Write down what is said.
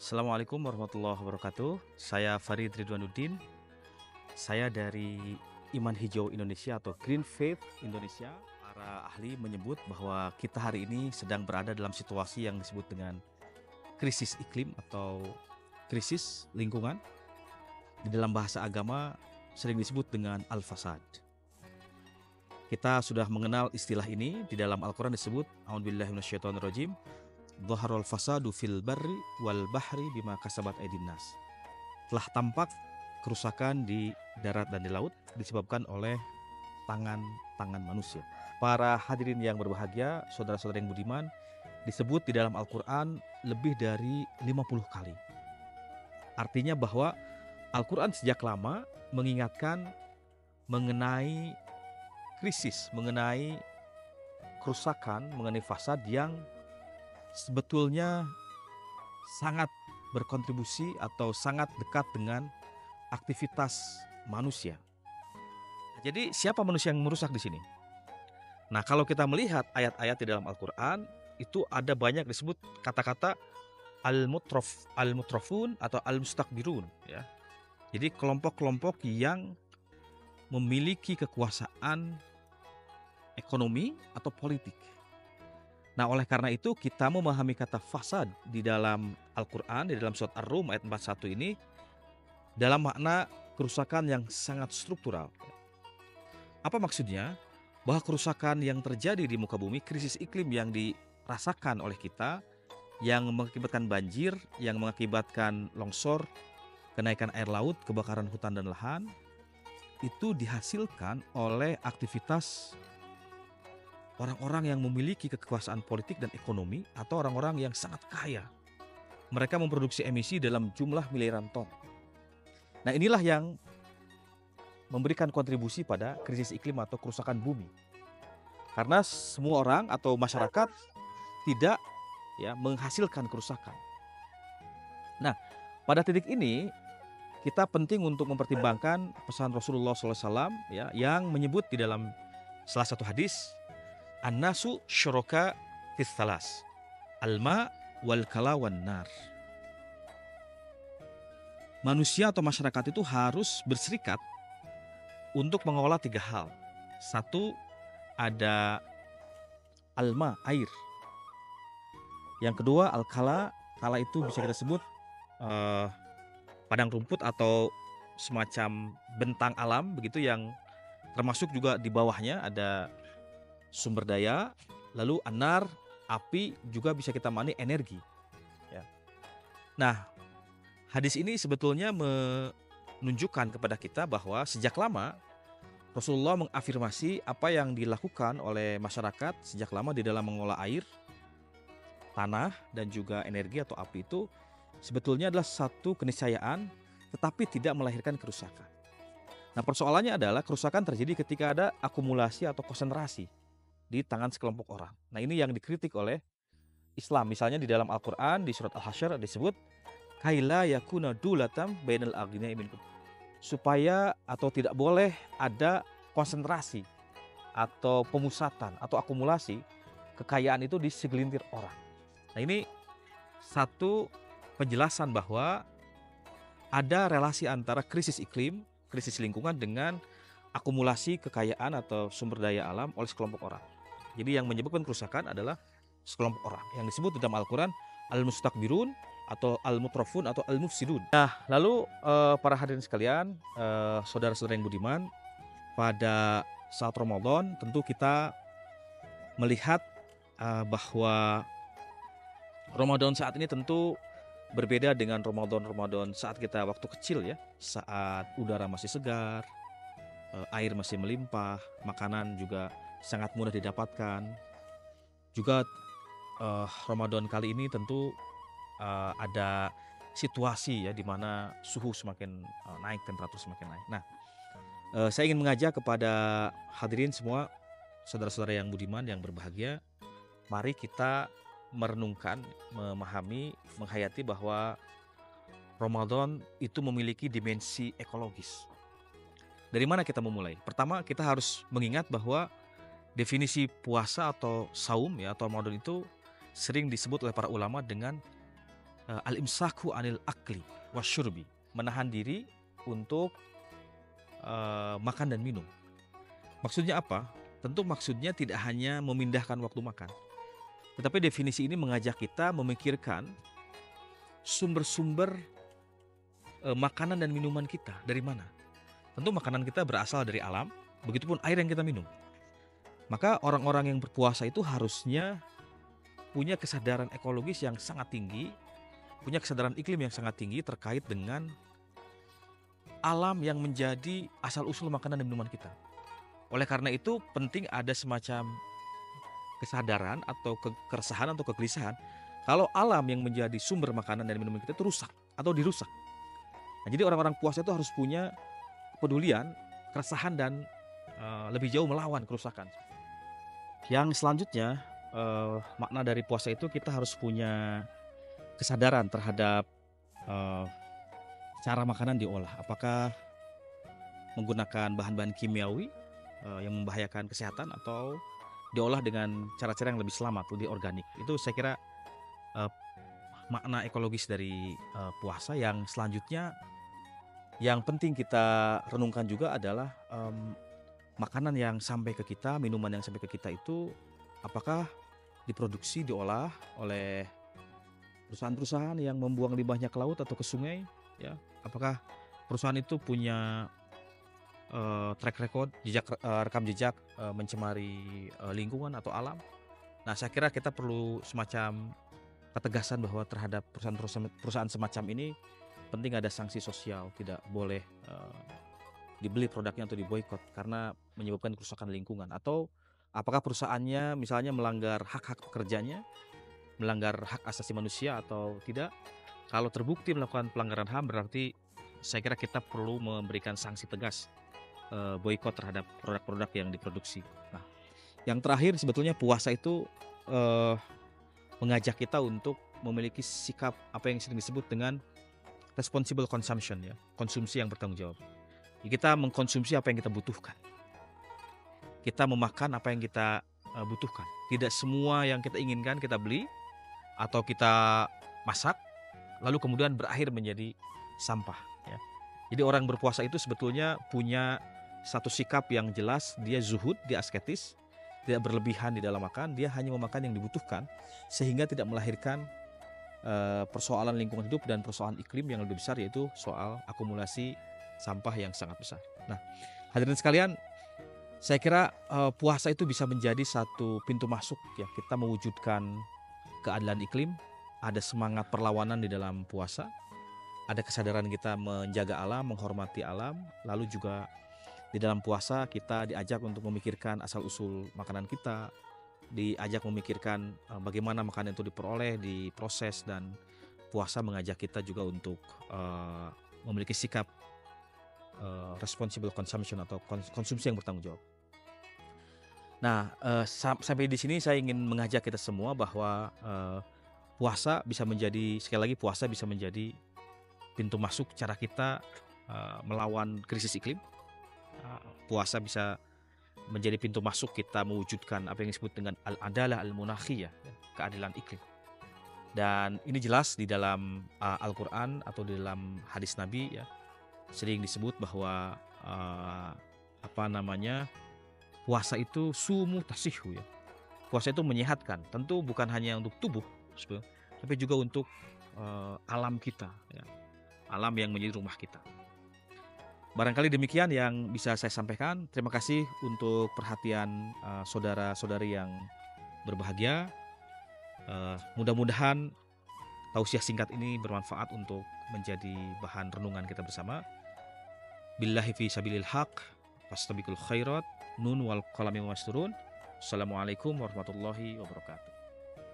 Assalamualaikum warahmatullahi wabarakatuh. Saya Farid Ridwanuddin. Saya dari Iman Hijau Indonesia atau Green Faith Indonesia. Para ahli menyebut bahwa kita hari ini sedang berada dalam situasi yang disebut dengan krisis iklim atau krisis lingkungan. Di dalam bahasa agama sering disebut dengan al-fasad. Kita sudah mengenal istilah ini. Di dalam Al-Quran disebut A'udzubillahi minasyaitonirrajim, Dhaharul fasadu fil barri wal bahri bima kasabat aydin nas. Telah tampak kerusakan di darat dan di laut disebabkan oleh tangan-tangan manusia. Para hadirin yang berbahagia, saudara-saudara yang budiman, disebut di dalam Al-Quran lebih dari 50 kali. Artinya bahwa Al-Quran sejak lama mengingatkan mengenai krisis, mengenai kerusakan, mengenai fasad yang sebetulnya sangat berkontribusi atau sangat dekat dengan aktivitas manusia. Jadi siapa manusia yang merusak di sini? Nah, kalau kita melihat ayat-ayat di dalam Al-Quran, itu ada banyak disebut kata-kata al-mutrafun atau al-mustakbirun, ya. Jadi kelompok-kelompok yang memiliki kekuasaan ekonomi atau politik. Nah, oleh karena itu kita memahami kata fasad di dalam Al-Quran, di dalam surat Ar-Rum ayat 41 ini dalam makna kerusakan yang sangat struktural. Apa maksudnya? Bahwa kerusakan yang terjadi di muka bumi, krisis iklim yang dirasakan oleh kita, yang mengakibatkan banjir, yang mengakibatkan longsor, kenaikan air laut, kebakaran hutan dan lahan, itu dihasilkan oleh aktivitas orang-orang yang memiliki kekuasaan politik dan ekonomi atau orang-orang yang sangat kaya. Mereka memproduksi emisi dalam jumlah miliaran ton. Nah, inilah yang memberikan kontribusi pada krisis iklim atau kerusakan bumi. Karena semua orang atau masyarakat tidak menghasilkan kerusakan. Nah, pada titik ini kita penting untuk mempertimbangkan pesan Rasulullah SAW yang menyebut di dalam salah satu hadis, An-nasu syuraka fis salas, alma wal kala wan nar. Manusia atau masyarakat itu harus berserikat untuk mengolah 3 hal. Satu, ada alma, air. Yang kedua, al-kala. Kala itu bisa kita sebut padang rumput atau semacam bentang alam begitu, yang termasuk juga di bawahnya ada sumber daya. Lalu anar, api, juga bisa kita maknai energi, ya. Nah, hadis ini sebetulnya menunjukkan kepada kita bahwa sejak lama Rasulullah mengafirmasi apa yang dilakukan oleh masyarakat sejak lama di dalam mengolah air, tanah, dan juga energi atau api itu sebetulnya adalah satu keniscayaan, tetapi tidak melahirkan kerusakan. Nah, persoalannya adalah kerusakan terjadi ketika ada akumulasi atau konsentrasi di tangan sekelompok orang. Nah, ini yang dikritik oleh Islam. Misalnya di dalam Al-Quran di surat Al-Hasyr disebut kaila yakuna dulatam bainal aghniyai minkum, supaya atau tidak boleh ada konsentrasi atau pemusatan atau akumulasi kekayaan itu di segelintir orang. Nah, ini satu penjelasan bahwa ada relasi antara krisis iklim, krisis lingkungan dengan akumulasi kekayaan atau sumber daya alam oleh sekelompok orang. Jadi yang menyebabkan kerusakan adalah sekelompok orang yang disebut di dalam Al-Quran al-mustakbirun atau al-mutrafun atau al-mufsidun. Nah, lalu para hadirin sekalian, saudara-saudara yang budiman, pada saat Ramadan tentu kita melihat bahwa Ramadan saat ini tentu berbeda dengan Ramadan saat kita waktu kecil, ya. Saat udara masih segar, air masih melimpah, makanan juga sangat mudah didapatkan. Juga Ramadan kali ini tentu ada situasi, ya, di mana suhu semakin naik, temperatur semakin naik. Nah, saya ingin mengajak kepada hadirin semua, saudara-saudara yang budiman, yang berbahagia, mari kita merenungkan, memahami, menghayati bahwa Ramadan itu memiliki dimensi ekologis. Dari mana kita memulai? Pertama, kita harus mengingat bahwa definisi puasa atau saum, ya, atau Ramadan itu sering disebut oleh para ulama dengan al-imsaku anil akli wasyurbi, menahan diri untuk makan dan minum. Maksudnya apa? Tentu maksudnya tidak hanya memindahkan waktu makan, tetapi definisi ini mengajak kita memikirkan sumber-sumber makanan dan minuman kita dari mana. Tentu makanan kita berasal dari alam, begitupun air yang kita minum. Maka orang-orang yang berpuasa itu harusnya punya kesadaran ekologis yang sangat tinggi, punya kesadaran iklim yang sangat tinggi terkait dengan alam yang menjadi asal-usul makanan dan minuman kita. Oleh karena itu penting ada semacam kesadaran atau keresahan atau kegelisahan kalau alam yang menjadi sumber makanan dan minuman kita itu rusak atau dirusak. Nah, jadi orang-orang puasa itu harus punya kepedulian, keresahan dan lebih jauh melawan kerusakan. Yang selanjutnya makna dari puasa itu kita harus punya kesadaran terhadap cara makanan diolah. Apakah menggunakan bahan-bahan kimiawi yang membahayakan kesehatan atau diolah dengan cara-cara yang lebih selamat, lebih organik. Itu saya kira makna ekologis dari puasa. Yang selanjutnya yang penting kita renungkan juga adalah makanan yang sampai ke kita, minuman yang sampai ke kita itu apakah diproduksi, diolah oleh perusahaan-perusahaan yang membuang limbahnya ke laut atau ke sungai, ya? Apakah perusahaan itu punya track record, rekam jejak mencemari lingkungan atau alam? Nah, saya kira kita perlu semacam ketegasan bahwa terhadap perusahaan semacam ini penting ada sanksi sosial, tidak boleh dibeli produknya atau diboikot karena menyebabkan kerusakan lingkungan. Atau apakah perusahaannya misalnya melanggar hak-hak pekerjanya, melanggar hak asasi manusia atau tidak? Kalau terbukti melakukan pelanggaran HAM berarti saya kira kita perlu memberikan sanksi tegas, boikot terhadap produk-produk yang diproduksi. Nah, yang terakhir sebetulnya puasa itu mengajak kita untuk memiliki sikap apa yang sering disebut dengan responsible consumption, ya, konsumsi yang bertanggung jawab. Kita mengkonsumsi apa yang kita butuhkan. Kita memakan apa yang kita butuhkan. Tidak semua yang kita inginkan kita beli atau kita masak lalu kemudian berakhir menjadi sampah, ya. Jadi orang berpuasa itu sebetulnya punya satu sikap yang jelas, dia zuhud, dia asketis, tidak berlebihan di dalam makan, dia hanya memakan yang dibutuhkan sehingga tidak melahirkan persoalan lingkungan hidup dan persoalan iklim yang lebih besar, yaitu soal akumulasi sampah yang sangat besar. Nah, hadirin sekalian, saya kira puasa itu bisa menjadi satu pintu masuk, ya, kita mewujudkan keadilan iklim. Ada semangat perlawanan di dalam puasa, ada kesadaran kita menjaga alam, menghormati alam, lalu juga di dalam puasa kita diajak untuk memikirkan asal-usul makanan kita, diajak memikirkan bagaimana makanan itu diperoleh, diproses, dan puasa mengajak kita juga untuk memiliki sikap responsible consumption atau konsumsi yang bertanggung jawab. Nah, sampai di sini saya ingin mengajak kita semua bahwa puasa bisa menjadi, sekali lagi, puasa bisa menjadi pintu masuk cara kita melawan krisis iklim. Puasa bisa menjadi pintu masuk kita mewujudkan apa yang disebut dengan al-adalah al-munakhiyah, keadilan iklim. Dan ini jelas di dalam Al-Quran atau di dalam hadis Nabi, ya, sering disebut bahwa puasa itu sumu tasihu, ya. Puasa itu menyehatkan, tentu bukan hanya untuk tubuh, tapi juga untuk alam kita, ya, alam yang menjadi rumah kita. Barangkali demikian yang bisa saya sampaikan. Terima kasih untuk perhatian saudara-saudari yang berbahagia. Mudah-mudahan tausiah singkat ini bermanfaat untuk menjadi bahan renungan kita bersama. Billahi fi sabilil haq, fastabiqul khairat, nun wal qalami wa masturun. Assalamualaikum warahmatullahi wabarakatuh.